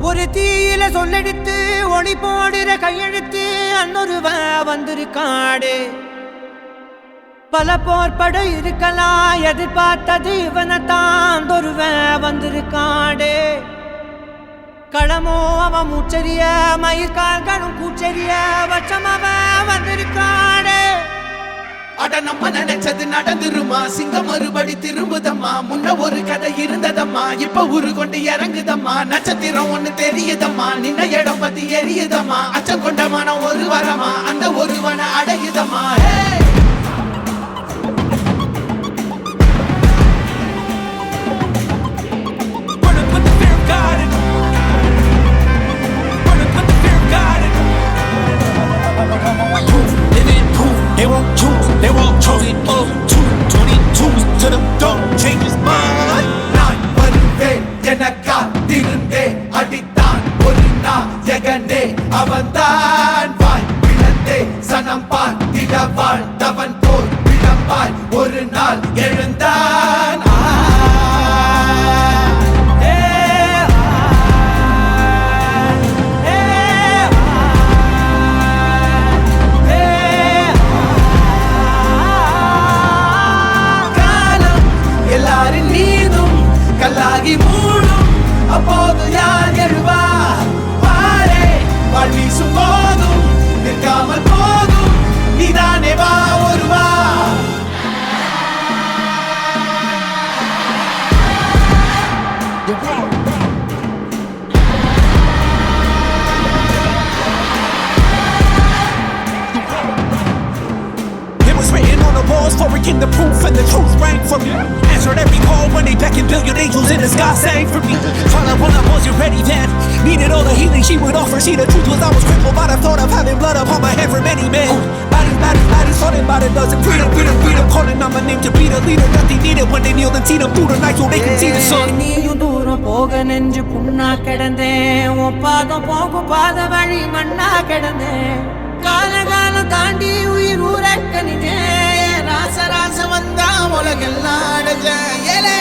ஒரு தீயில சொல்லெடுத்து ஒளி போடுற கையெழுத்து அன்னொருவ வந்திருக்காடு பல போர்பட இருக்கலாம் எதிர்பார்த்தது இவனைத்தான் ஒருவ வந்திருக்காடு களமோ அவன் மூச்சரிய மயிர்கால்களும் கூச்சரிய வச்சம் அவன் வந்திருக்காடு அட நம்ம நினைச்சது நடந்துருமா சிங்கம் மறுபடி திரும்புதம்மா முன்ன ஒரு கதை இருந்ததம்மா இப்ப உரு கொண்டு இறங்குதம்மா நட்சத்திரம் ஒண்ணு தெரியுதம்மா நின்ன இடம் பத்தி எரியுதம்மா அச்சம் கொண்ட மனம் ஒரு வரமா அந்த ஒருவனை அடையுதம்மா They won't choose, they won't choose it up. 222 to the door, change his mind. நான் வருவேன் எனக்கா திருந்தே அடித்தான் ஒரு நாயகனே அவன்தான் வாய் பிளந்தே சனம் பார்த்திட வாழ்ந்தவன் போல் விளம்பாய் ஒரு நாள் எழுந்தான் கல்லாகி மூடும் அப்போது யார் எழுவா பாரே வாழ் வீசும் போதும் நிற்காமல் போதும் நீதானே வா ஒருவா Written on the walls for it, the proof and the truth rang from me. Answered every call when they beckon, billion angels in the sky sang for me. Tryna run up, was you ready then? Needed all the healing she would offer. See, the truth was I was crippled by the thought of having blood upon my head for many men. Bodies, falling by the dozen. Freedom, calling on my name to be the leader that they needed when they kneeled and seen them through the night so they can see the sun. நீயும் தூரம் போக நெஞ்சு புண்ணா கிடந்தேன் உன் பாதம் போகும் பாத வழி மண்ணா கிடந்தேன் காலகாலம் தாண்டி உயிர் ஊரக்கணினே ராச வந்தா உலகெல்லாம் அடைஞ்ச ஏலே